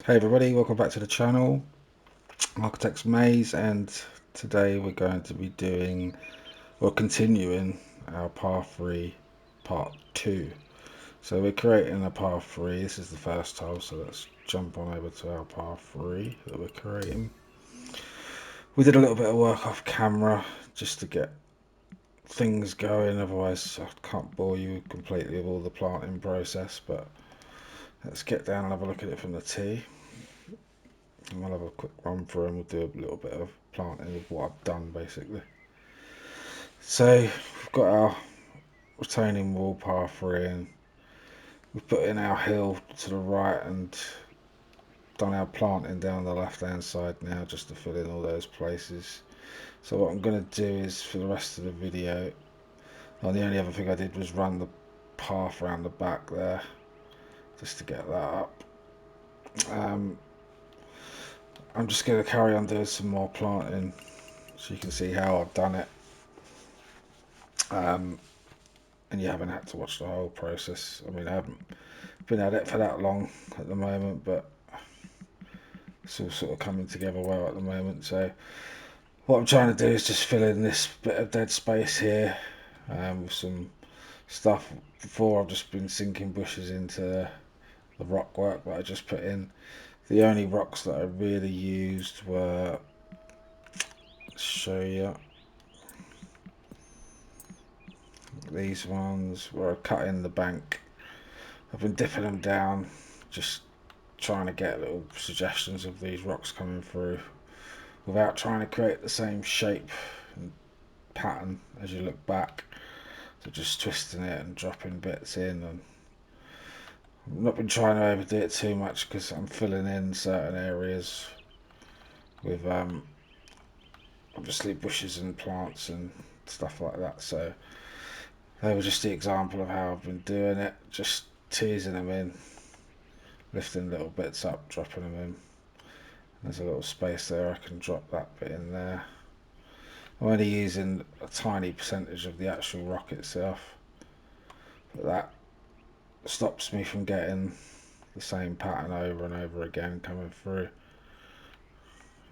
Hey everybody, welcome back to the channel, Architect's Maze, and today we're going to be doing, or continuing, our par 3 part 2. So we're creating a par 3, this is the first hole, so let's jump on over to our par 3 that we're creating. We did a little bit of work off camera just to get things going, otherwise I can't bore you completely with all the planting process, but let's get down and have a look at it from the tee. And we'll have a quick run through and we'll do a little bit of planting of what I've done basically. So we've got our retaining wall par 3 and we've put in our hill to the right and done our planting down the left hand side now just to fill in all those places. So what I'm going to do is for the rest of the video, well, the only other thing I did was run the path around the back there just to get that up. I'm just going to carry on doing some more planting so you can see how I've done it. And you haven't had to watch the whole process. I mean, I haven't been at it for that long at the moment, but it's all sort of coming together well at the moment. So what I'm trying to do is just fill in this bit of dead space here with some stuff. Before I've just been sinking bushes into the rock work that I just put in. The only rocks that I really used were, show you, these ones where I cut in the bank. I've been dipping them down, just trying to get little suggestions of these rocks coming through without trying to create the same shape and pattern as you look back. So just twisting it and dropping bits in, and I've not been trying to overdo it too much because I'm filling in certain areas with obviously bushes and plants and stuff like that. So they were just the example of how I've been doing it, just teasing them in, lifting little bits up, dropping them in. There's a little space there, I can drop that bit in there. I'm only using a tiny percentage of the actual rock itself, but that stops me from getting the same pattern over and over again coming through.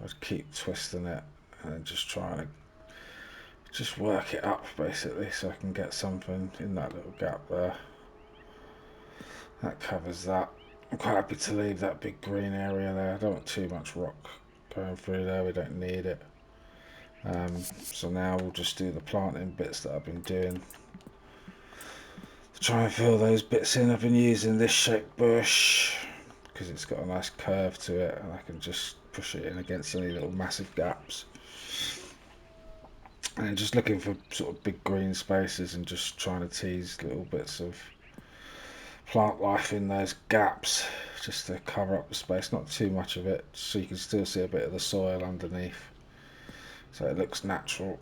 I just keep twisting it and just trying to just work it up basically so I can get something in that little gap there. That covers that. I'm quite happy to leave that big green area there. I don't want too much rock going through there, we don't need it. So now we'll just do the planting bits that I've been doing. To try and fill those bits in, I've been using this shaped bush because it's got a nice curve to it and I can just push it in against any little massive gaps. And just looking for sort of big green spaces and just trying to tease little bits of plant life in those gaps just to cover up the space, not too much of it, so you can still see a bit of the soil underneath so it looks natural.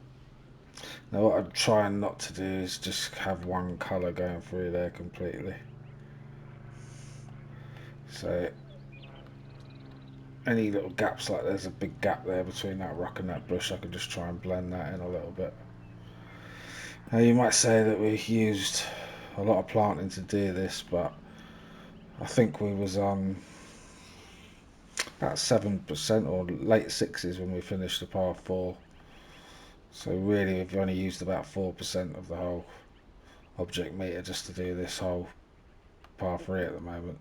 Now what I'm trying not to do is just have one colour going through there completely. So any little gaps, like there's a big gap there between that rock and that bush, I can just try and blend that in a little bit. Now you might say that we used a lot of planting to do this, but I think we was on about 7% or late 6s when we finished the par 4. So really we've only used about 4% of the whole object meter just to do this whole par 3 at the moment.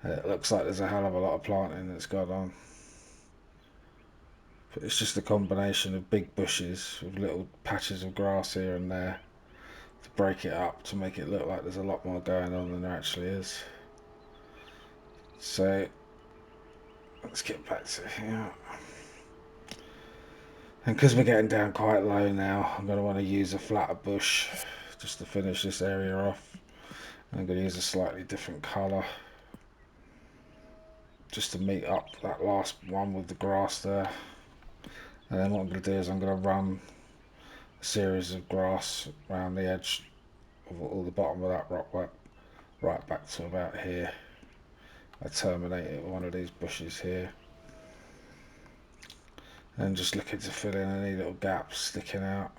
It looks like there's a hell of a lot of planting that's gone on. But it's just a combination of big bushes with little patches of grass here and there to break it up to make it look like there's a lot more going on than there actually is. So let's get back to here. And because we're getting down quite low now, I'm going to want to use a flatter bush just to finish this area off. I'm going to use a slightly different colour just to meet up that last one with the grass there. And then what I'm going to do is I'm going to run a series of grass around the edge of all the bottom of that rock right back to about here. I terminate it with one of these bushes here. And just looking to fill in any little gaps sticking out.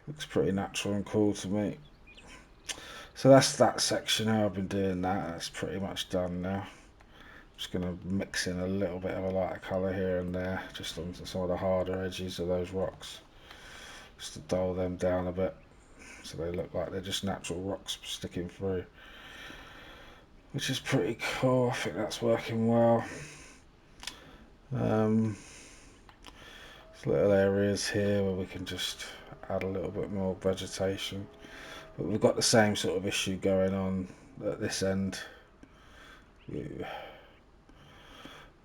Looks pretty natural and cool to me. So that's that section, how I've been doing that. That's pretty much done now. Just going to mix in a little bit of a lighter colour here and there, just on some of the harder edges of those rocks, just to dull them down a bit, so they look like they're just natural rocks sticking through, which is pretty cool. I think that's working well. There's little areas here where we can just add a little bit more vegetation, but we've got the same sort of issue going on at this end,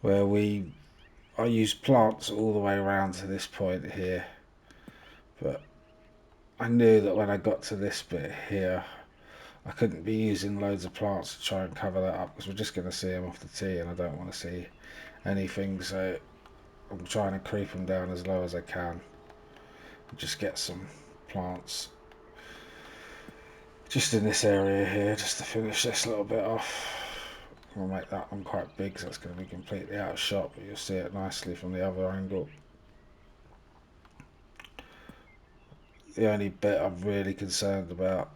where I use plants all the way around to this point here, but I knew that when I got to this bit here, I couldn't be using loads of plants to try and cover that up, because we're just going to see them off the tee, and I don't want to see anything, so I'm trying to creep them down as low as I can and just get some plants just in this area here, just to finish this little bit off. I'll make that one quite big, so it's going to be completely out of shot, but you'll see it nicely from the other angle. The only bit I'm really concerned about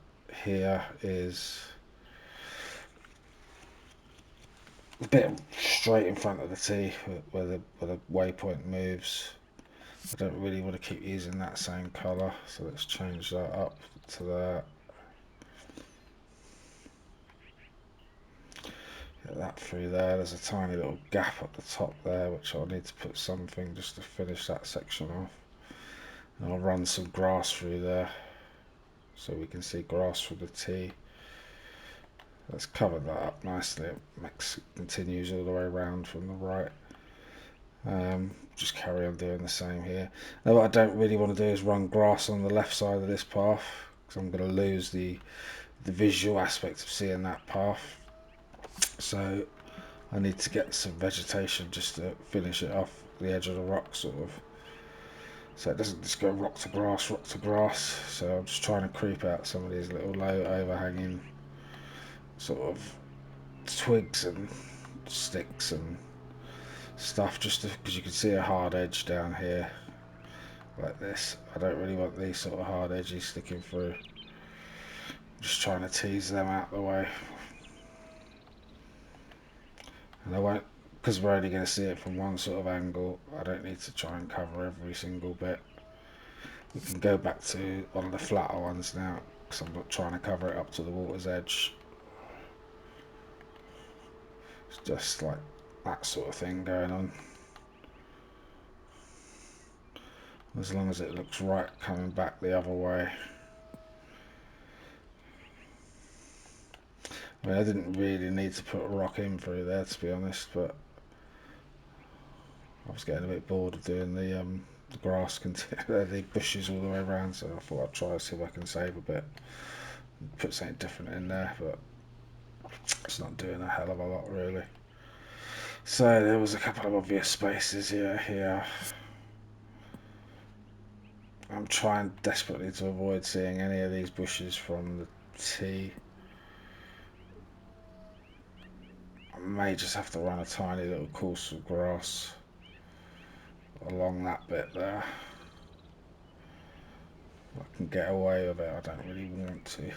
here is the bit straight in front of the tee where the waypoint moves. I don't really want to keep using that same colour, so let's change that up to that. Get that through there. There's a tiny little gap at the top there, which I'll need to put something just to finish that section off. And I'll run some grass through there so we can see grass from the tee. Let's cover that up nicely. It continues all the way around from the right. Just carry on doing the same here. Now what I don't really want to do is run grass on the left side of this path, because I'm going to lose the visual aspect of seeing that path. So I need to get some vegetation just to finish it off the edge of the rock, sort of, so it doesn't just go rock to grass, rock to grass. So I'm just trying to creep out some of these little low overhanging sort of twigs and sticks and stuff, just because you can see a hard edge down here like this. I don't really want these sort of hard edges sticking through. I'm just trying to tease them out of the way, and I won't, because we're only going to see it from one sort of angle. I don't need to try and cover every single bit. We can go back to one of the flatter ones now, because I'm not trying to cover it up to the water's edge. It's just like that sort of thing going on. As long as it looks right coming back the other way. I mean, I didn't really need to put a rock in through there, to be honest, but I was getting a bit bored of doing the grass, the bushes all the way around, so I thought I'd try to see if I can save a bit, put something different in there, but it's not doing a hell of a lot really. So there was a couple of obvious spaces here. I'm trying desperately to avoid seeing any of these bushes from the tee. I may just have to run a tiny little course of grass along that bit there. I can get away with it, I don't really want to.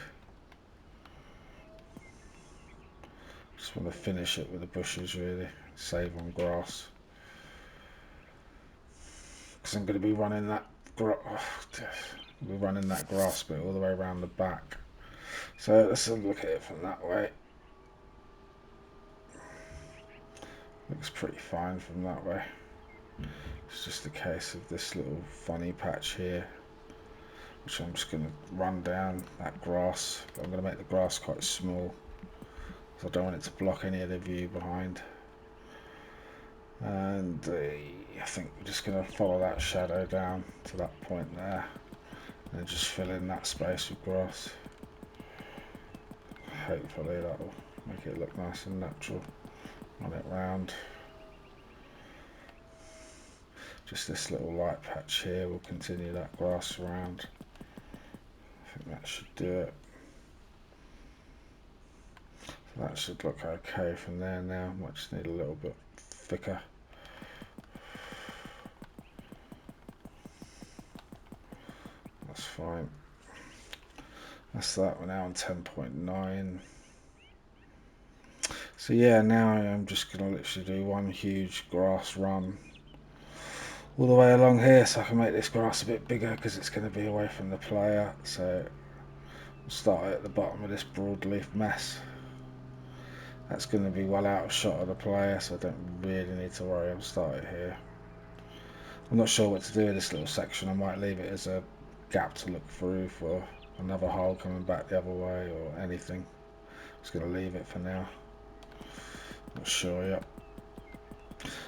Just want to finish it with the bushes really, save on grass. Because I'm going to be running that grass bit all the way around the back. So let's look at it from that way. Looks pretty fine from that way. It's just a case of this little funny patch here, which I'm just going to run down that grass. But I'm going to make the grass quite small, because I don't want it to block any of the view behind. And I think we're just going to follow that shadow down to that point there, and just fill in that space with grass. Hopefully that will make it look nice and natural. Run it round. Just this little light patch here will continue that grass around. I think that should do it. So that should look okay from there now. Might just need a little bit thicker. That's fine. That's that. We're now on 10.9. So yeah, now I'm just going to literally do one huge grass run all the way along here so I can make this grass a bit bigger because it's going to be away from the player. So we'll start at the bottom of this broadleaf mess. That's going to be well out of shot of the player, so I don't really need to worry. I'll start it here. I'm not sure what to do with this little section. I might leave it as a gap to look through for another hole coming back the other way or anything. Just going to leave it for now. Not sure yet.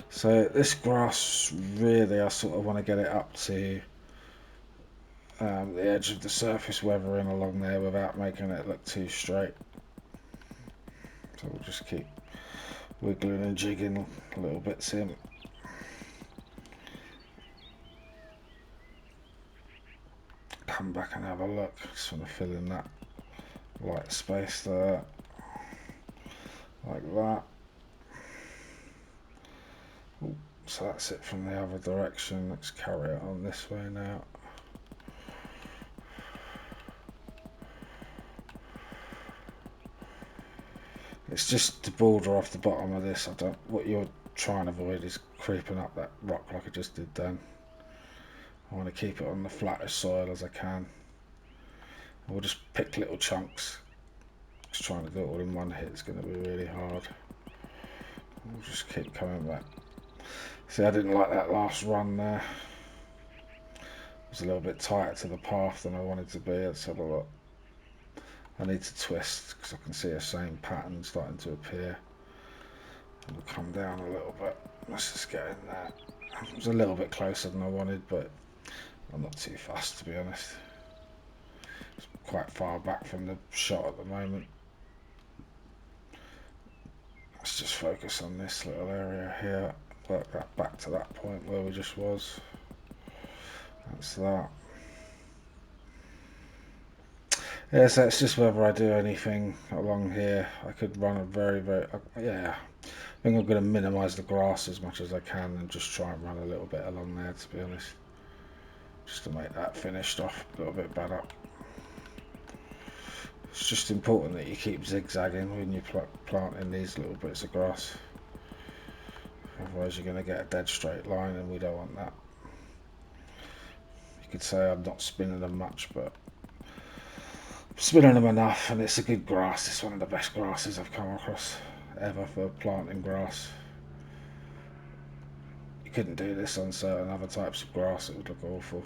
So this grass, really, I sort of want to get it up to the edge of the surface weathering along there without making it look too straight. So we'll just keep wiggling and jigging little bits in. Come back and have a look. Just want to fill in that light space there, like that. Ooh, so that's it from the other direction. Let's carry it on this way now. It's just the border off the bottom of this. What you're trying to avoid is creeping up that rock like I just did then. I want to keep it on the flattest soil as I can. We'll just pick little chunks. Just trying to do it all in one hit is going to be really hard. We'll just keep coming back. See, I didn't like that last run there. It was a little bit tighter to the path than I wanted to be. Let's have a look. I need to twist because I can see the same pattern starting to appear. And we'll come down a little bit. Let's just get in there. It was a little bit closer than I wanted, but I'm not too fussed, to be honest. It's quite far back from the shot at the moment. Let's just focus on this little area here. Work that back to that point where we just was. That's that. Yeah, so it's just whether I do anything along here. I could run a yeah. I think I'm going to minimise the grass as much as I can and just try and run a little bit along there, to be honest. Just to make that finished off a little bit better. It's just important that you keep zigzagging when you're planting these little bits of grass. Otherwise you're going to get a dead straight line and we don't want that. You could say I'm not spinning them much, but I'm spinning them enough, and it's a good grass. It's one of the best grasses I've come across ever for planting grass. You couldn't do this on certain other types of grass, it would look awful.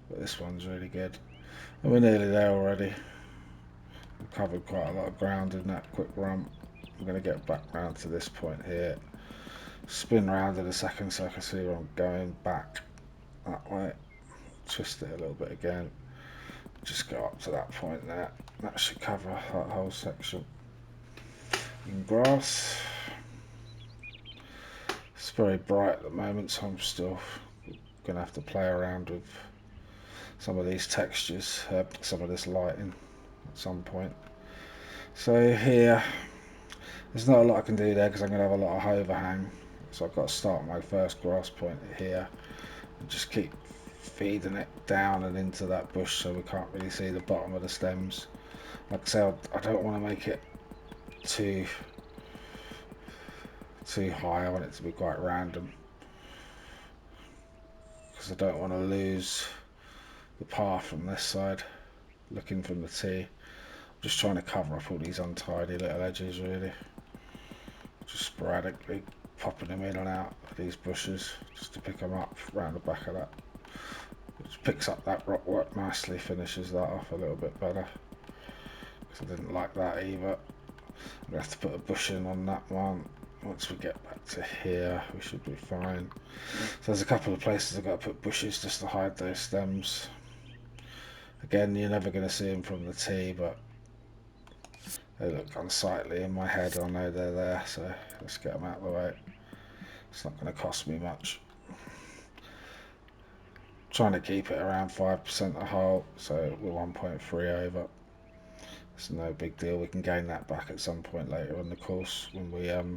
But this one's really good. And we're nearly there already. We've covered quite a lot of ground in that quick run. I'm going to get back round to this point here. Spin round in a second so I can see where I'm going back that way. Twist it a little bit again. Just go up to that point there. That should cover that whole section in grass. It's very bright at the moment, so I'm still going to have to play around with some of these textures, some of this lighting at some point. So here, there's not a lot I can do there because I'm going to have a lot of overhang. So I've got to start my first grass point here and just keep feeding it down and into that bush so we can't really see the bottom of the stems. Like I said, I don't want to make it too high. I want it to be quite random because I don't want to lose the path from this side looking from the tee. I'm just trying to cover up all these untidy little edges, really, just sporadically popping them in and out of these bushes just to pick them up round the back of that, which picks up that rock work nicely, finishes that off a little bit better because I didn't like that either. I'm going to have to put a bush in on that one. Once we get back to here we should be fine. So there's a couple of places I've got to put bushes just to hide those stems. Again, you're never going to see them from the tee, but they look unsightly in my head. I know they're there, so let's get them out of the way. It's not going to cost me much. Trying to keep it around 5% a hole, so we're 1.3 over. It's no big deal. We can gain that back at some point later on the course when we have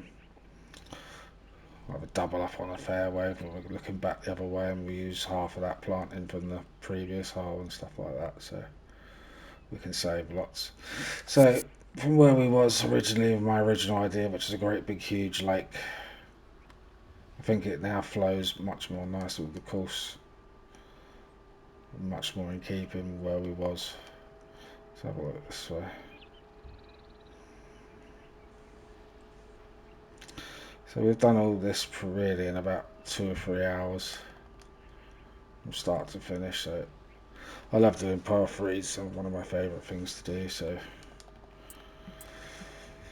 a double up on a fairway, but we're looking back the other way and we use half of that planting from the previous hole and stuff like that. So we can save lots. So from where we was originally with my original idea, which is a great big huge lake, I think it now flows much more nicely with the course, much more in keeping with where we was. Let's have a look this way. So we've done all this really in about 2 or 3 hours from start to finish. So I love doing par threes, so one of my favourite things to do. So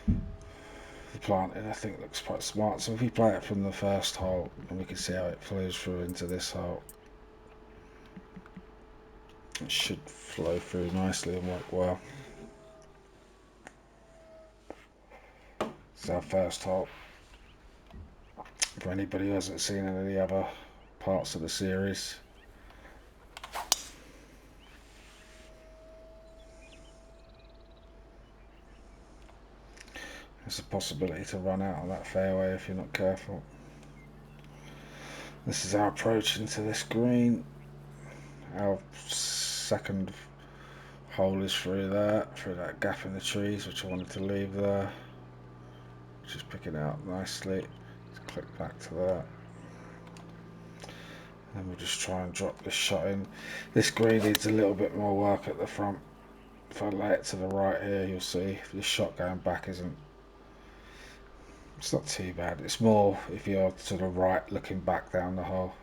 the planting I think looks quite smart. So if we play it from the first hole, and we can see how it flows through into this hole, it should flow through nicely and work well. This is our first hole. For anybody who hasn't seen any of the other parts of the series, there's a possibility to run out on that fairway if you're not careful. This is our approach into this green. Our second hole is through that gap in the trees, which I wanted to leave there. Just picking out nicely. Let's click back to that. And we'll just try and drop this shot in. This green needs a little bit more work at the front. If I lay it to the right here, you'll see this shot going back isn't. It's not too bad. It's more if you're to the right looking back down the hole.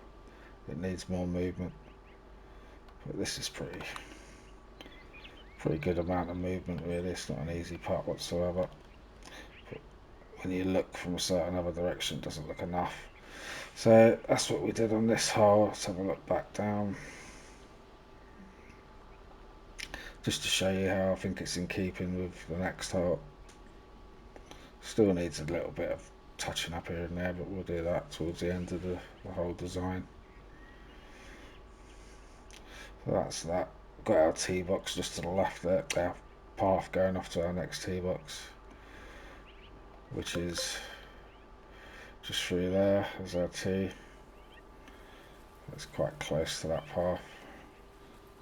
It needs more movement. But this is pretty good amount of movement really. It's not an easy putt whatsoever. But when you look from a certain other direction, it doesn't look enough. So that's what we did on this hole. Let's have a look back down. Just to show you how I think it's in keeping with the next hole. Still needs a little bit of touching up here and there, but we'll do that towards the end of the whole design. So that's that. Got our tee box just to the left there, our path going off to our next tee box, which is just through there as our tee. It's quite close to that path,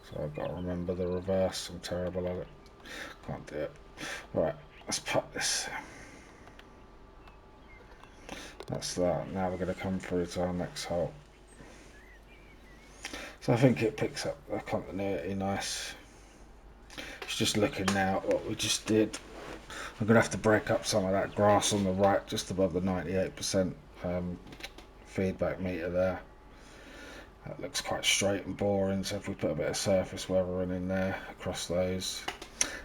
so I've got to remember the reverse. I'm terrible at it, can't do it. Right, let's putt this. That's that. Now we're going to come through to our next hole. So I think it picks up the continuity nice. It's just looking now at what we just did. I'm going to have to break up some of that grass on the right, just above the 98% feedback meter there. That looks quite straight and boring, so if we put a bit of surface weathering in there across those.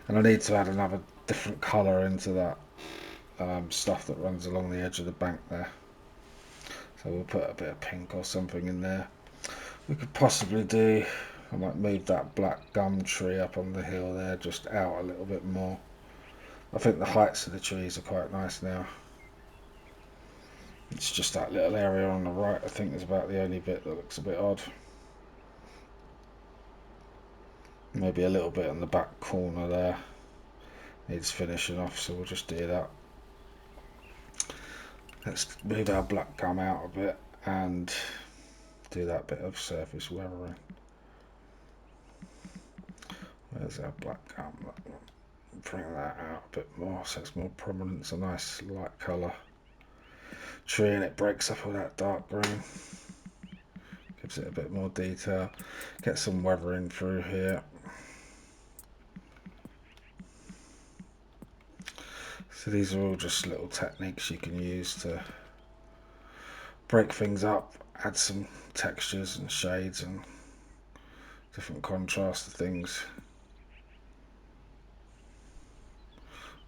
And I need to add another different colour into that stuff that runs along the edge of the bank there. So we'll put a bit of pink or something in there. We could possibly do, I might move that black gum tree up on the hill there just out a little bit more. I think the heights of the trees are quite nice now. It's just that little area on the right I think is about the only bit that looks a bit odd. Maybe a little bit on the back corner there needs finishing off, so we'll just do that. Let's move our black gum out a bit and do that bit of surface weathering. Where's our black gum? Bring that out a bit more so it's more prominent. It's a nice light colour tree and it breaks up all that dark green. Gives it a bit more detail. Get some weathering through here. So these are all just little techniques you can use to break things up, add some textures and shades and different contrast to things.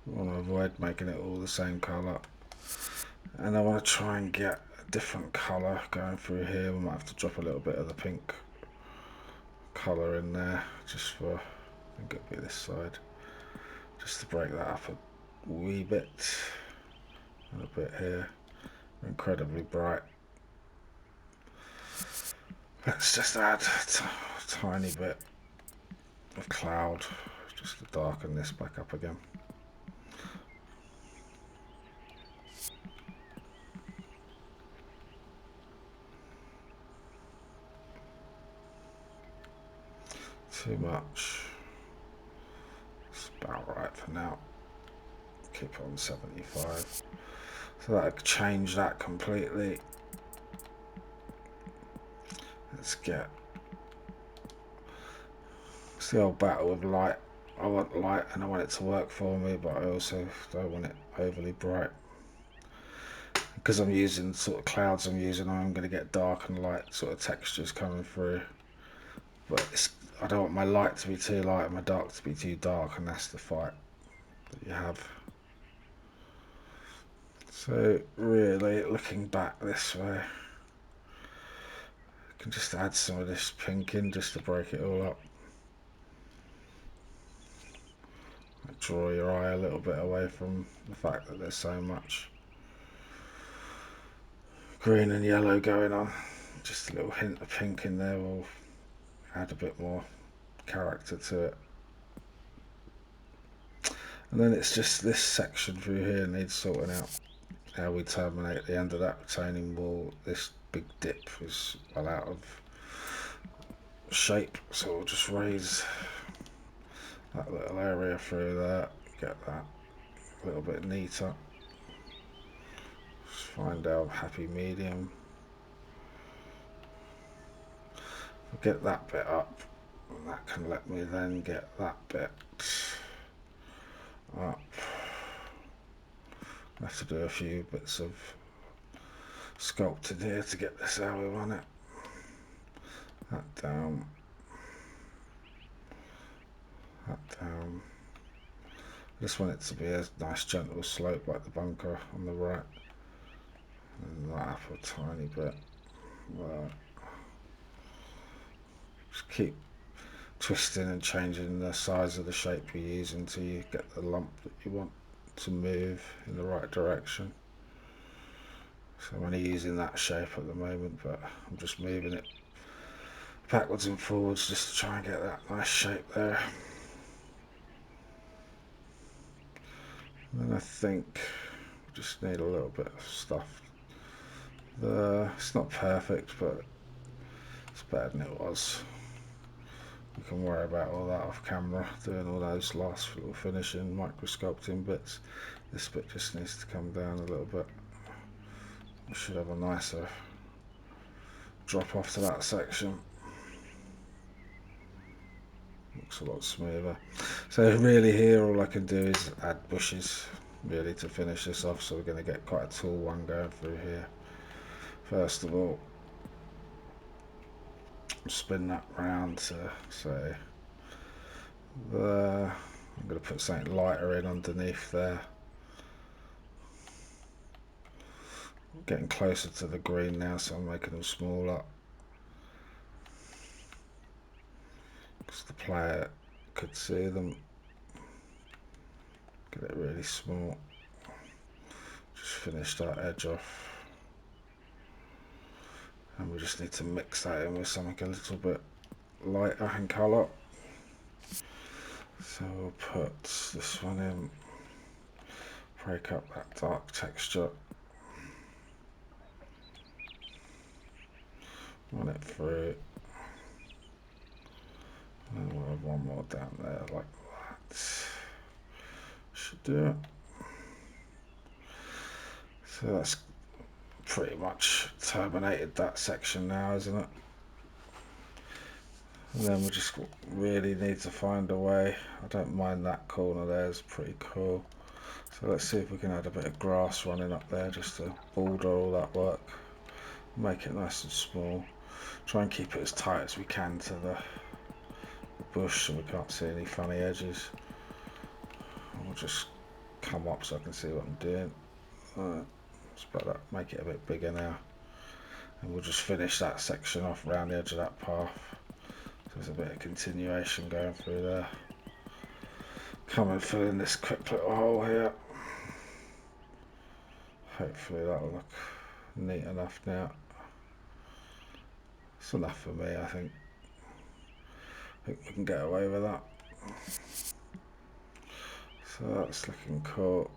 We want to avoid making it all the same colour. And I want to try and get a different colour going through here. We might have to drop a little bit of the pink colour in there just for, I think it'll be this side, just to break that up a wee bit. And a bit here. Incredibly bright. Let's just add a tiny bit of cloud just to darken this back up again. Too much. now. Keep it on 75. So that'll change that completely. Let's get... It's the old battle with light. I want light and I want it to work for me, but I also don't want it overly bright. Because I'm using sort of clouds I'm going to get dark and light sort of textures coming through. But I don't want my light to be too light and my dark to be too dark, and that's the fight that you have. So really, looking back this way, I can just add some of this pink in just to break it all up. Draw your eye a little bit away from the fact that there's so much green and yellow going on. Just a little hint of pink in there will add a bit more character to it. And then it's just this section through here needs sorting out. How we terminate the end of that retaining wall. This big dip is well out of shape, so we'll just raise that little area through there, get that a little bit neater. Just find our happy medium. Get that bit up, and that can let me then get that bit up. I have to do a few bits of sculpting here to get this how we want it. That down. That down. I just want it to be a nice gentle slope like the bunker on the right. And that up a tiny bit. Right. Just keep twisting and changing the size of the shape you use until you get the lump that you want to move in the right direction. So I'm only using that shape at the moment, but I'm just moving it backwards and forwards just to try and get that nice shape there. And then I think we just need a little bit of stuff there. It's not perfect, but it's better than it was. We can worry about all that off camera, doing all those last little finishing microsculpting bits. This bit just needs to come down a little bit. We should have a nicer drop off to that section. Looks a lot smoother. So really here all I can do is add bushes really to finish this off, so we're going to get quite a tall one going through here. First of all, spin that round to say there. I'm going to put something lighter in underneath there. Getting closer to the green now, so I'm making them smaller. Because the player could see them. Get it really small. Just finish that edge off. And we just need to mix that in with something a little bit lighter in colour. So we'll put this one in, break up that dark texture, run it through, and we'll have one more down there like that. Should do it. So that's pretty much terminated that section now, isn't it? And then we just really need to find a way. I don't mind that corner there, it's pretty cool. So let's see if we can add a bit of grass running up there just to border all that work. Make it nice and small. Try and keep it as tight as we can to the bush so we can't see any funny edges. We'll just come up so I can see what I'm doing. Let's make it a bit bigger now. And we'll just finish that section off around the edge of that path. So there's a bit of continuation going through there. Come and fill in this quick little hole here. Hopefully that'll look neat enough now. It's enough for me, I think. I think we can get away with that. So that's looking cool.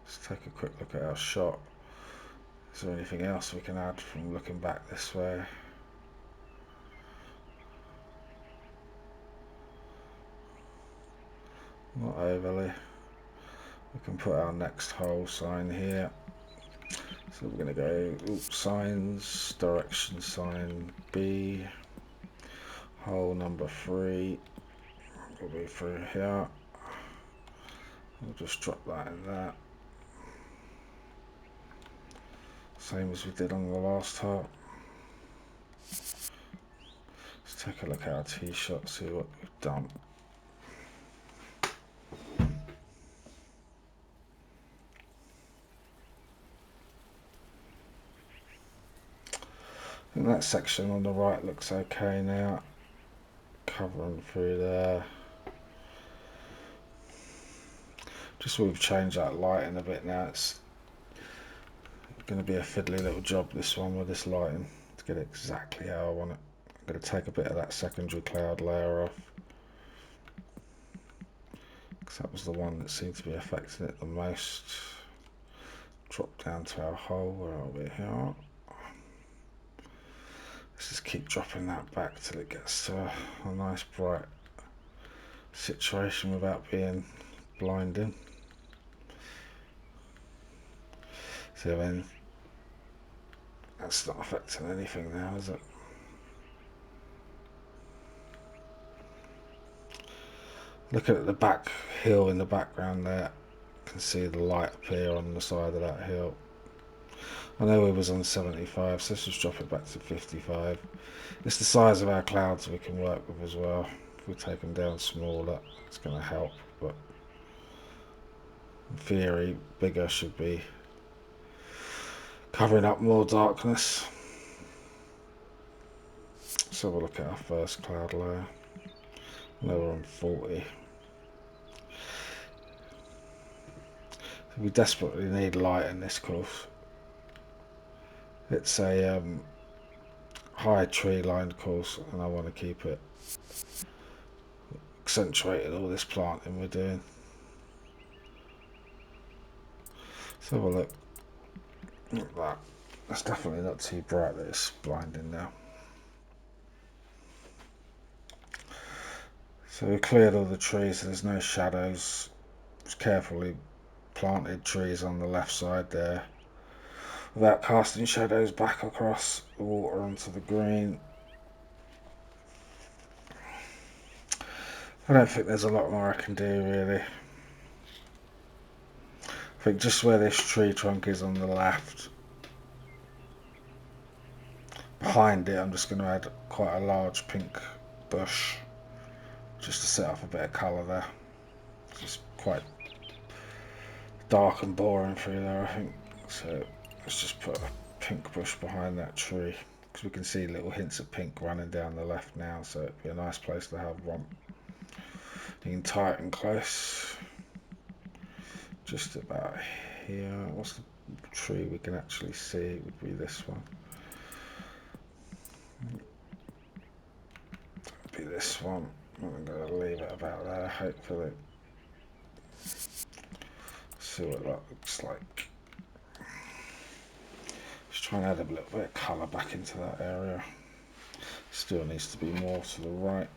Let's take a quick look at our shot. Is there anything else we can add from looking back this way? Not overly. We can put our next hole sign here. So we're going to go signs, direction sign B, hole number 3 will be through here. We'll just drop that in there. Same as we did on the last hole. Let's take a look at our tee shot, see what we've done. I think that section on the right looks okay now. Covering through there. Just we've changed that lighting a bit now. It's going to be a fiddly little job, this one, with this lighting, to get it exactly how I want it. I'm going to take a bit of that secondary cloud layer off, because that was the one that seemed to be affecting it the most. Drop down to our hole, where are we here? Let's just keep dropping that back till it gets to a nice bright situation without being blinding. So then, that's not affecting anything now, is it? Looking at the back hill in the background there, you can see the light appear on the side of that hill. I know we was on 75, so let's just drop it back to 55. It's the size of our clouds we can work with as well. If we take them down smaller, it's going to help, but in theory, bigger should be covering up more darkness. Let's have a look at our first cloud layer. Now we're on 40. We desperately need light in this course. It's a high tree lined course, and I want to keep it accentuated, all this planting we're doing. Let's have a look at that. That's definitely not too bright that it's blinding now. So we cleared all the trees, so there's no shadows. Just carefully planted trees on the left side there, without casting shadows back across the water onto the green. I don't think there's a lot more I can do, really. I think just where this tree trunk is on the left, behind it, I'm just going to add quite a large pink bush, just to set off a bit of colour there. It's just quite dark and boring through there, I think. So let's just put a pink bush behind that tree, because we can see little hints of pink running down the left now, so it'd be a nice place to have one. You can tie it in close, just about here. What's the tree we can actually see? It would be this one. It'd be this one. I'm going to leave it about there, hopefully. See what that looks like. Just try and add a little bit of colour back into that area. Still needs to be more to the right.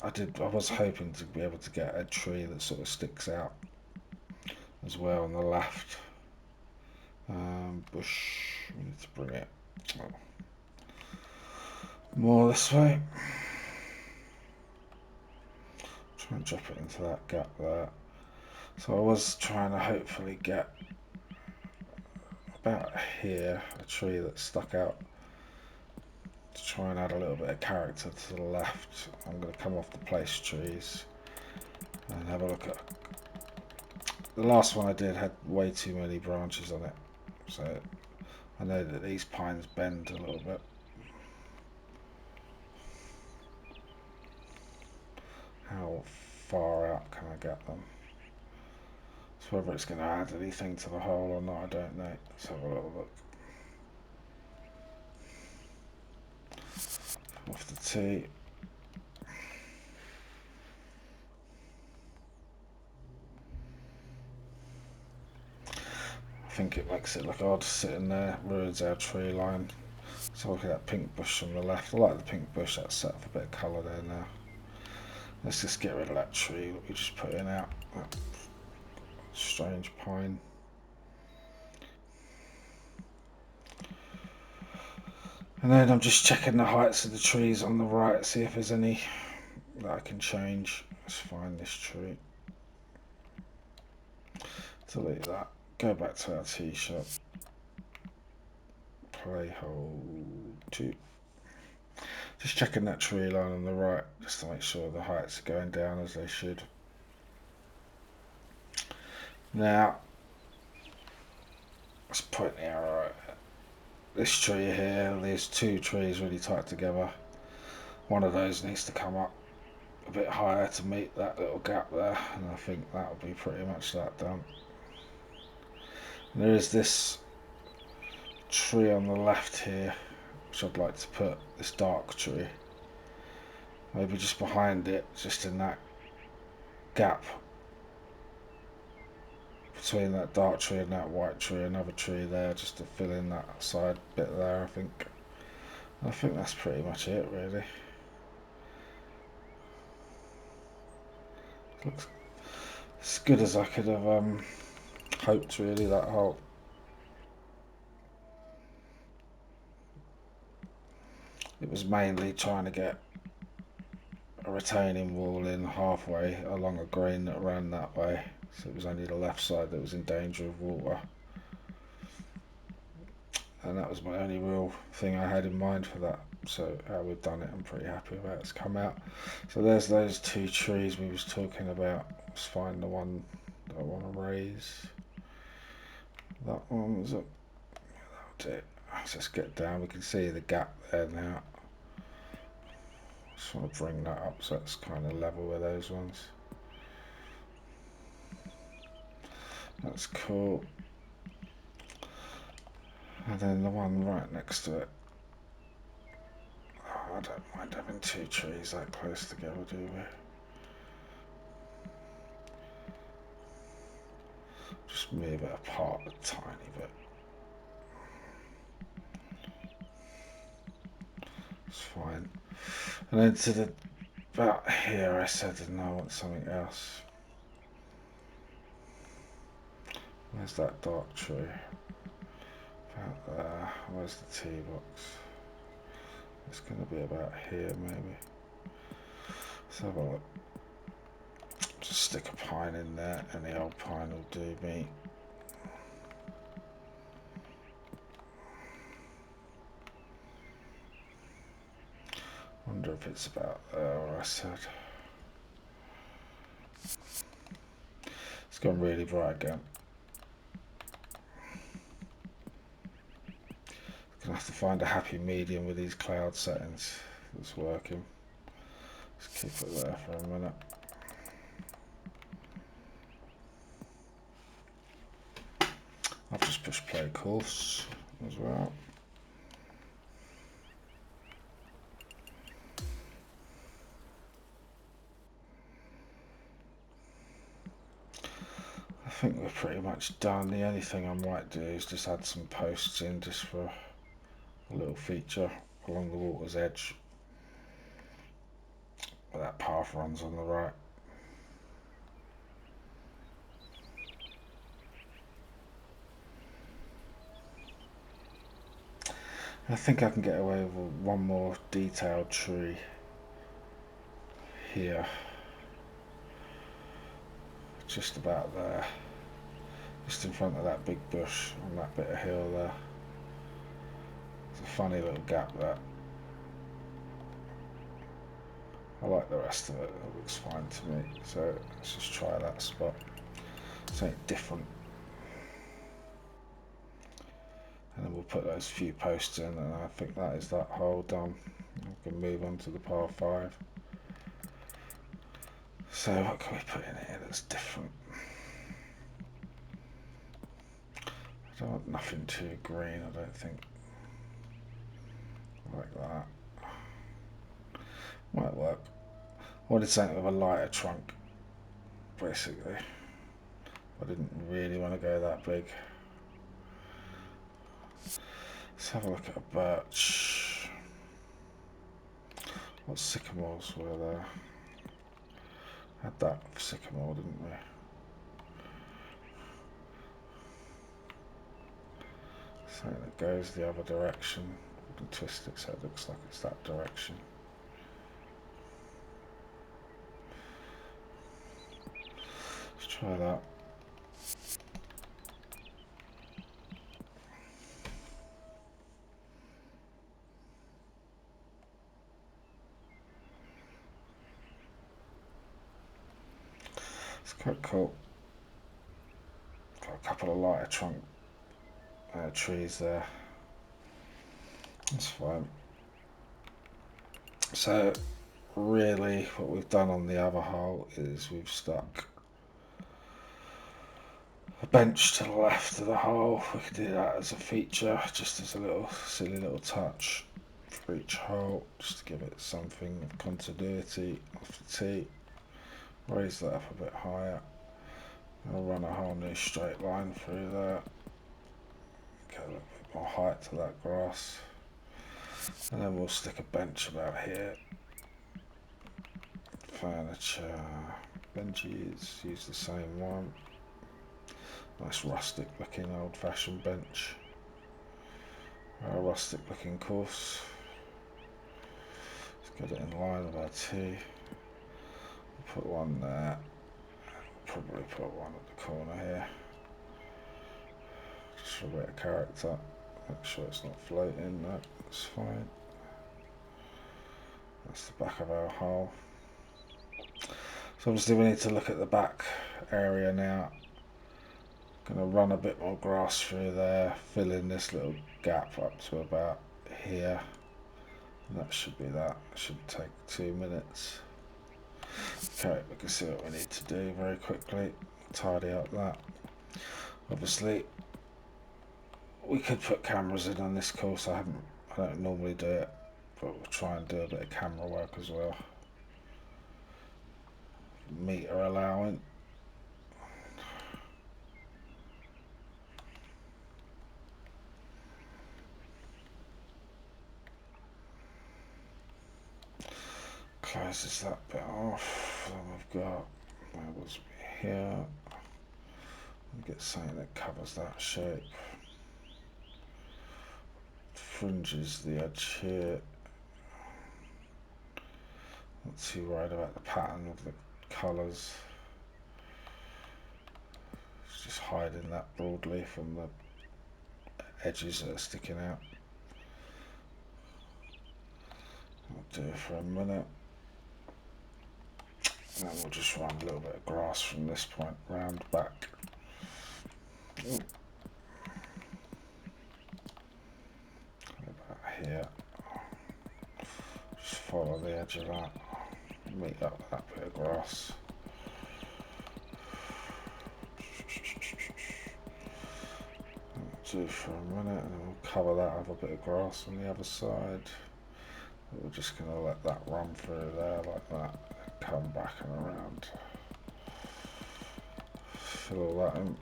I was hoping to be able to get a tree that sort of sticks out as well on the left. Bush, we need to bring it more this way. Try and drop it into that gap there. So I was trying to hopefully get about here a tree that stuck out, to try and add a little bit of character to the left. I'm going to come off the place trees and have a look at the last one I did. Had way too many branches on it, so I know that these pines bend a little bit. How far out can I get them? So whether it's going to add anything to the hole or not, I don't know. Let's have a little look. Off the tee. I think it makes it look odd sitting there, ruins our tree line. So look at that pink bush on the left. I like the pink bush, that's set off a bit of colour there now. Let's just get rid of that tree that we just put in out. That strange pine. And then I'm just checking the heights of the trees on the right, see if there's any that I can change. Let's find this tree. Delete that. Go back to our tee shot. Play hole 2. Just checking that tree line on the right, just to make sure the heights are going down as they should. Now, let's point the arrow at this tree here. There's 2 trees really tight together. One of those needs to come up a bit higher to meet that little gap there, and I think that'll be pretty much that done. And there is this tree on the left here, which I'd like to put, this dark tree, maybe just behind it, just in that gap between that dark tree and that white tree, another tree there just to fill in that side bit there. I think that's pretty much it really. Looks as good as I could have hoped really, that hole. It was mainly trying to get a retaining wall in halfway along a green that ran that way, so it was only the left side that was in danger of water, and that was my only real thing I had in mind for that. So how we've done it, I'm pretty happy with how it's come out. So there's those 2 trees we was talking about. Let's find the one that I want to raise. That one's up. That's it. Let's just get down. We can see the gap there now. Just want to bring that up so it's kind of level with those ones. That's cool. And then the one right next to it. Oh, I don't mind having 2 trees that close together, do we? Just move it apart a tiny bit. It's fine. And then to the about here I said, no, I want something else. Where's that dark tree? About there. Where's the tee box? It's going to be about here maybe. Let's have a look. Just stick a pine in there, and the old pine will do me. Wonder if it's about there where I said. It's gone really bright again. Gonna have to find a happy medium with these cloud settings that's working. Let's keep it there for a minute. I've just pushed play course as well. I think we're pretty much done. The only thing I might do is just add some posts in just for a little feature along the water's edge where that path runs on the right. I think I can get away with one more detailed tree here, just about there, just in front of that big bush on that bit of hill there. It's a funny little gap there. I like the rest of it, it looks fine to me, so let's just try that spot, something different. And then we'll put those few posts in, and I think that is that hole done. We can move on to the par 5. So what can we put in here that's different? I don't want nothing too green, I don't think. Like that. Might work. I wanted something with a lighter trunk, basically. I didn't really want to go that big. Let's have a look at a birch. What sycamores were there? Had that sycamore, didn't we? So it goes the other direction. We can twist it so it looks like it's that direction. Let's try that. It's quite cool. Got a couple of lighter trunk trees there. That's fine. So really what we've done on the other hole is we've stuck a bench to the left of the hole. We can do that as a feature, just as a little silly little touch for each hole, just to give it something of continuity off the tee. Raise that up a bit higher. I'll run a whole new straight line through there. Get a little bit more height to that grass. And then we'll stick a bench about here. Furniture, benches, use the same one. Nice rustic looking old fashioned bench. A rustic looking course. Let's get it in line with our tee. We'll put one there. Probably put one at the corner here. Just for a bit of character. Make sure it's not floating, no, it's fine. That's the back of our hole. So obviously we need to look at the back area now. Gonna run a bit more grass through there, fill in this little gap up to about here. And that should be that. It should take 2 minutes. Okay, we can see what we need to do very quickly. Tidy up that. Obviously, we could put cameras in on this course. I don't normally do it, but we'll try and do a bit of camera work as well. Meter allowing. Closes that bit off. Then we've got labels here. We'll get something that covers that shape. Fringes the edge here. Not too worried about the pattern of the colours. It's just hiding that broadly from the edges that are sticking out. I'll do it for a minute. And then we'll just run a little bit of grass from this point round back. About here. Just follow the edge of that. Meet up that bit of grass. Do for a minute, and then we'll cover that with a bit of grass on the other side. We're just going to let that run through there like that, and come back and around. Fill all that in.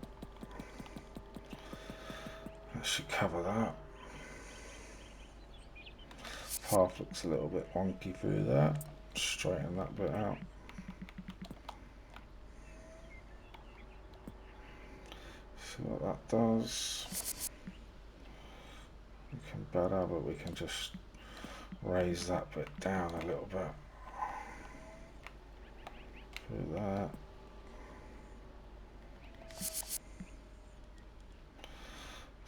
That should cover that. Path looks a little bit wonky through there. Straighten that bit out. See what that does. We can better, but we can just raise that bit down a little bit. Through that. It's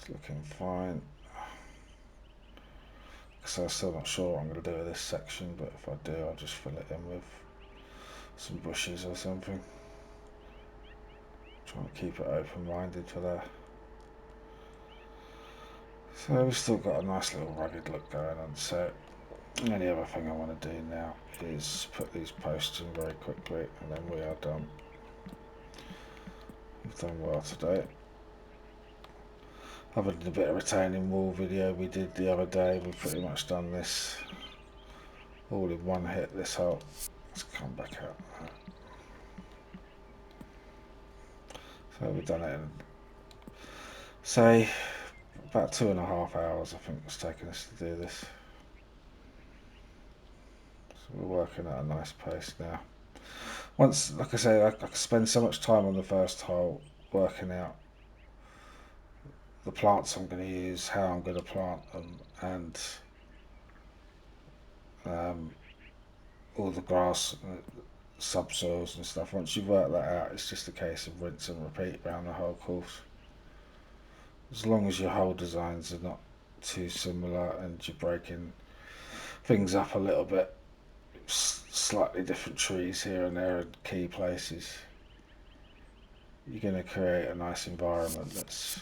looking fine. So I'm still not sure what I'm going to do with this section, but if I do, I'll just fill it in with some bushes or something. Trying to keep it open-minded for there. So we've still got a nice little rugged look going on. So the only other thing I want to do now is put these posts in very quickly, and then we are done. We've done well today. Other than a bit of retaining wall video we did the other day, we've pretty much done this all in one hit, this hole. Let's come back out. So we've done it in, say, about 2.5 hours I think it's taken us to do this. So we're working at a nice pace now. Once, like I say, I could spend so much time on the first hole working out the plants I'm going to use, how I'm going to plant them, and all the grass, subsoils and stuff. Once you work that out, it's just a case of rinse and repeat around the whole course. As long as your hole designs are not too similar and you're breaking things up a little bit, slightly different trees here and there in key places, you're going to create a nice environment that's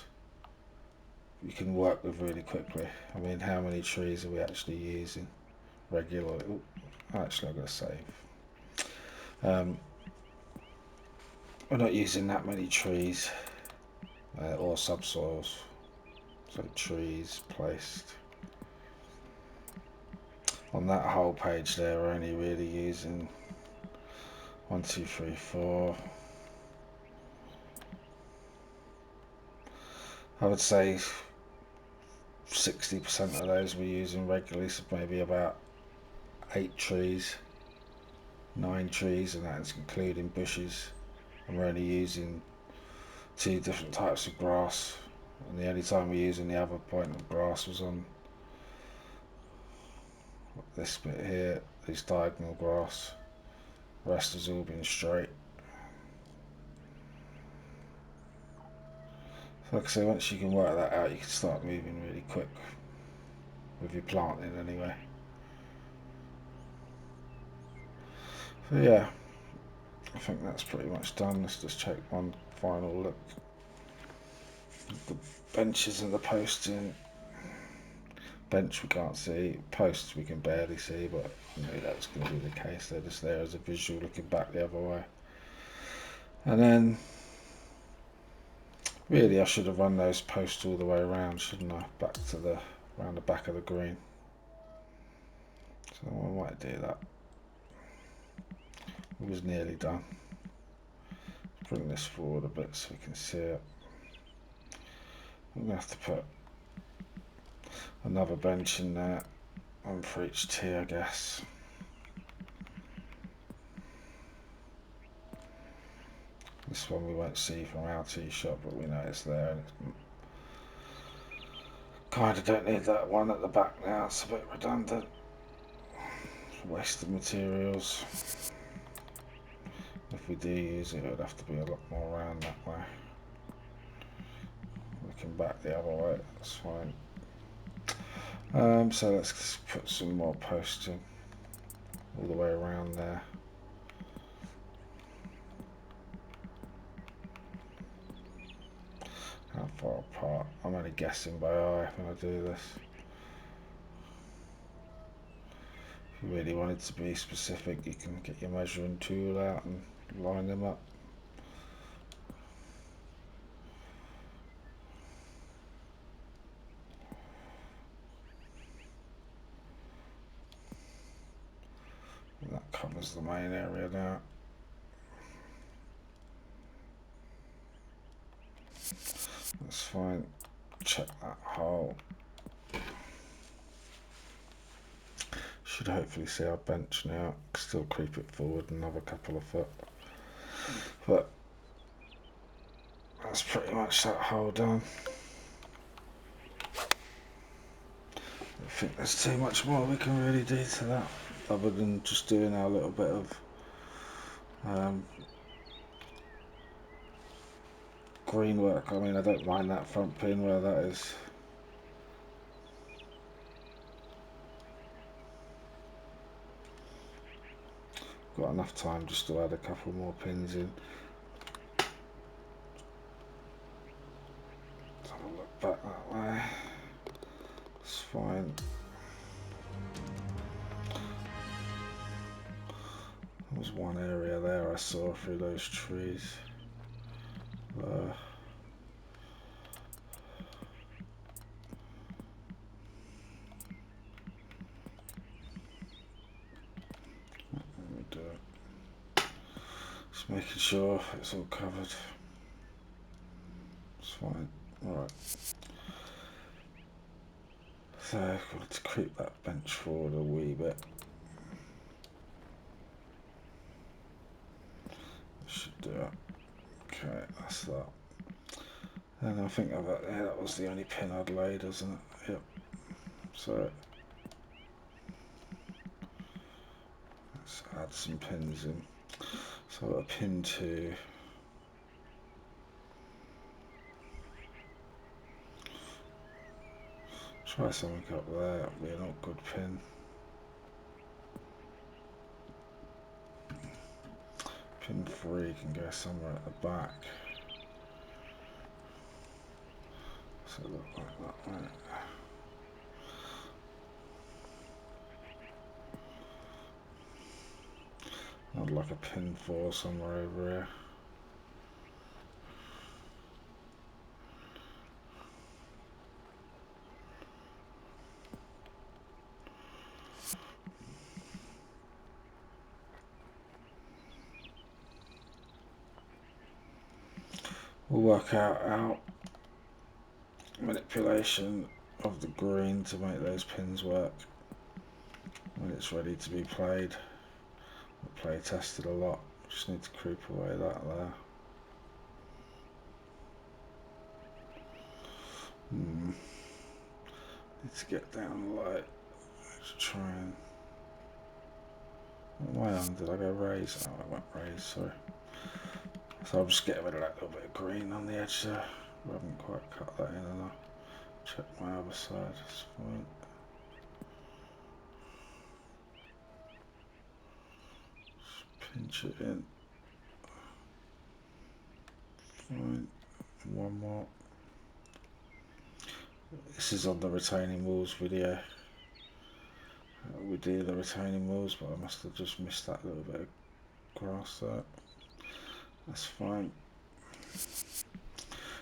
you can work with really quickly. I mean, how many trees are we actually using regularly? Ooh, actually, I've got to save. We're not using that many trees or subsoils. So trees placed on that whole page there, we're only really using 1, 2, 3, 4. I would say 60% of those we're using regularly, so maybe about 8 trees, 9 trees, and that's including bushes. And we're only using 2 different types of grass, and the only time we're using the other point of grass was on this bit here, this diagonal grass. The rest has all been straight. So like I say, once you can work that out, you can start moving really quick with your planting anyway. So yeah, I think that's pretty much done. Let's just check one final look. The benches and the posts in. Bench we can't see, posts we can barely see, but I knew that was going to be the case. They're just there as a visual looking back the other way. And then really I should have run those posts all the way around, shouldn't I? Back to around the back of the green. So I might do that. It was nearly done. Bring this forward a bit so we can see it. I'm going to have to put another bench in there, one for each tee I guess. This one we won't see from our tee shot, but we know it's there. And kind of don't need that one at the back now, it's a bit redundant. Waste of materials. If we do use it, it would have to be a lot more around that way. Looking back the other way, that's fine. So let's put some more posts in all the way around there. How far apart? I'm only guessing by eye when I do this. If you really wanted to be specific, you can get your measuring tool out and line them up. And that covers the main area now. That's fine. Check that hole. Should hopefully see our bench now. Still creep it forward another couple of foot. But that's pretty much that hole done. I think there's too much more we can really do to that, other than just doing our little bit of green work. I mean, I don't mind that front pin where that is. Got enough time just to add a couple more pins in. Let's have a look back that way. It's fine. There was one area there I saw through those trees. Let me do it. Just making sure it's all covered. It's fine. Alright. So I've got to creep that bench forward a wee bit. Should do it. Okay, that's that. And I think that was the only pin I'd laid, wasn't it? Yep. So let's add some pins in. So a pin 2. Try something up there. That'll be an awkward pin. Pin 3 can go somewhere at the back. So look like that, right? I'd like a pin 4 somewhere over here. We'll work out our manipulation of the green to make those pins work when it's ready to be played. We'll play tested a lot. Just need to creep away that there. Need to get down light. Let's try and. Why on did I go raise? Oh, I went raise, sorry. So I'll just get rid of that little bit of green on the edge there. I haven't quite cut that in enough. Check my other side, it's fine. Just pinch it in. Fine. One more. This is on the retaining walls video. We do the retaining walls, but I must have just missed that little bit of grass there. That's fine.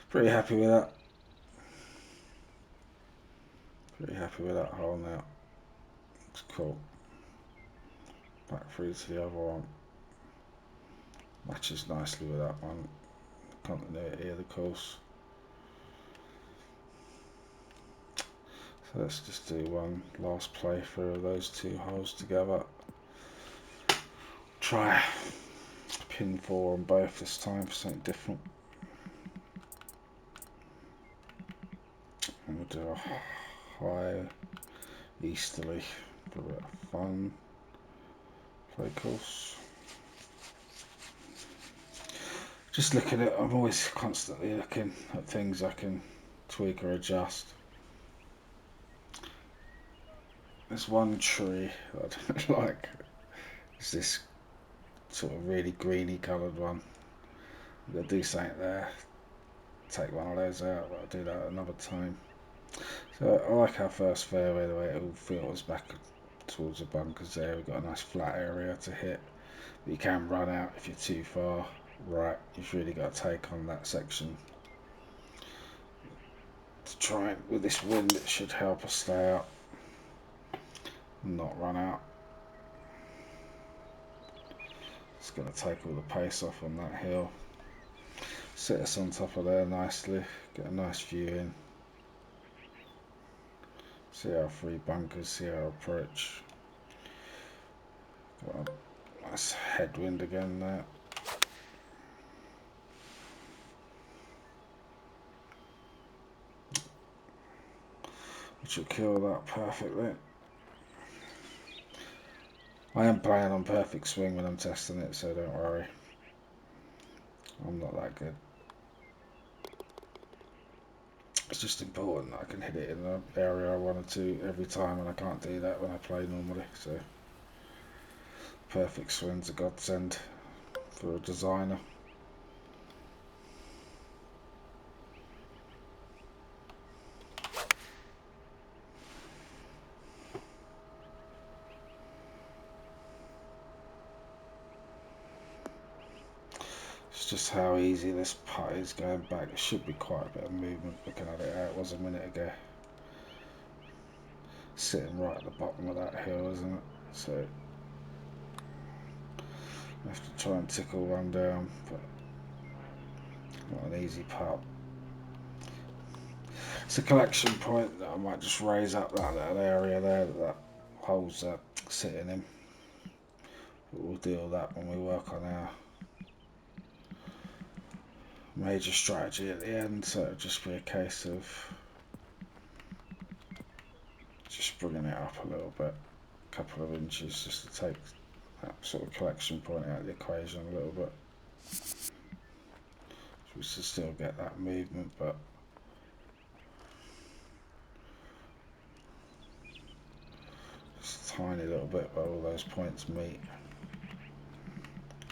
Pretty happy with that. Pretty happy with that hole now. It's cool. Back through to the other one. Matches nicely with that one. Continuity of the course. So let's just do one last playthrough of those 2 holes together. Try pin 4 on both this time for something different. And we'll do a high easterly for a bit of fun. Play course. Just looking at, I'm always constantly looking at things I can tweak or adjust. There's one tree that I don't like. It's this sort of really greeny coloured one. I'm going to do something there. Take one of those out, but I'll do that another time. So I like our first fairway, the way it all filters back towards the bunkers there. We've got a nice flat area to hit. But you can run out if you're too far right. You've really got to take on that section. To try and, with this wind, it should help us stay out and not run out. It's going to take all the pace off on that hill. Sit us on top of there nicely. Get a nice view in. See our 3 bunkers, see our approach. Got a nice headwind again there. Which will kill that perfectly. I am playing on perfect swing when I'm testing it, so don't worry. I'm not that good. It's just important that I can hit it in the area I wanted to every time, and I can't do that when I play normally. So perfect swing's a godsend for a designer. It's just how easy this putt is going back. It should be quite a bit of movement looking at it how it was a minute ago. Sitting right at the bottom of that hill, isn't it? So I have to try and tickle one down, but not an easy putt. it's a collection point that I might just raise up that little area there that hole's sitting in. But we'll deal with that when we work on our major strategy at the end, so it'll just be a case of just bringing it up a little bit, a couple of inches, just to take that sort of collection point out of the equation a little bit. So we should still get that movement, but just a tiny little bit where all those points meet.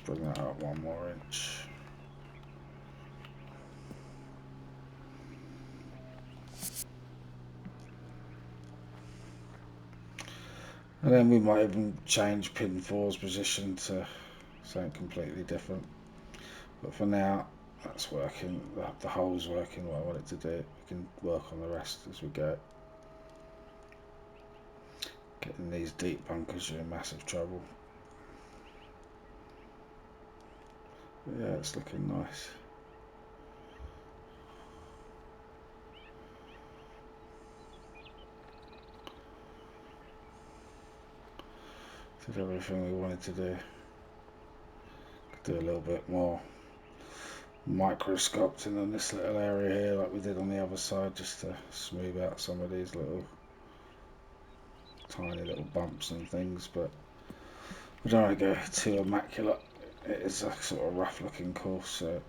Bring that up 1 more inch. And then we might even change pin 4's position to something completely different. But for now, that's working. The hole's working what I want it to do. We can work on the rest as we go. Getting these deep bunkers, you're in massive trouble. But yeah, it's looking nice. Did everything we wanted to do. Could do a little bit more micro sculpting on this little area here like we did on the other side, just to smooth out some of these little tiny little bumps and things, but we don't want to go too immaculate. It is a sort of rough looking course, so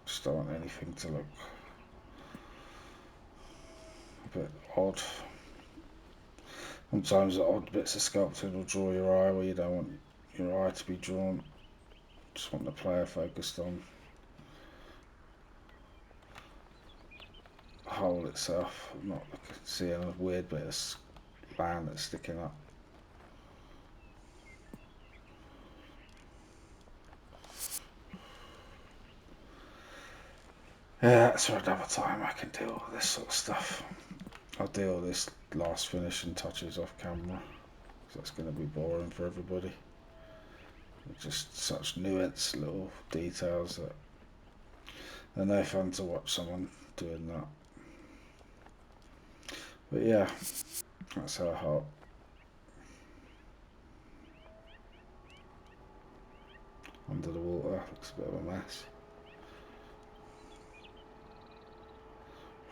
just don't want anything to look a bit odd. Sometimes the odd bits of sculpting will draw your eye where you don't want your eye to be drawn. Just want the player focused on the hole itself. I'm not seeing a weird bit of land that's sticking up. Yeah, that's for another time. I can deal with this sort of stuff. I'll deal with this last finishing touches off camera, so that's going to be boring for everybody. Just such nuanced little details that they're no fun to watch someone doing that. But yeah, that's our heart. Under the water, looks a bit of a mess.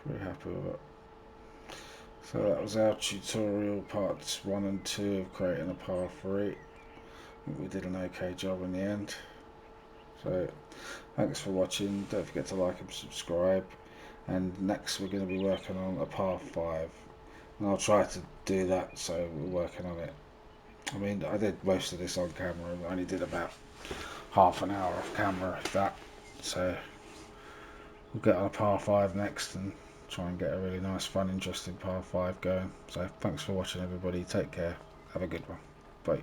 Pretty happy with it. So that was our tutorial parts 1 and 2 of creating a par 3. I think we did an okay job in the end. So thanks for watching. Don't forget to like and subscribe. And next we're going to be working on a par 5. And I'll try to do that, so we're working on it. I mean, I did most of this on camera and I only did about half an hour off camera, if that. So we'll get on a par 5 next and try and get a really nice, fun, interesting par 5 going. So thanks for watching, everybody. Take care. Have a good one. Bye.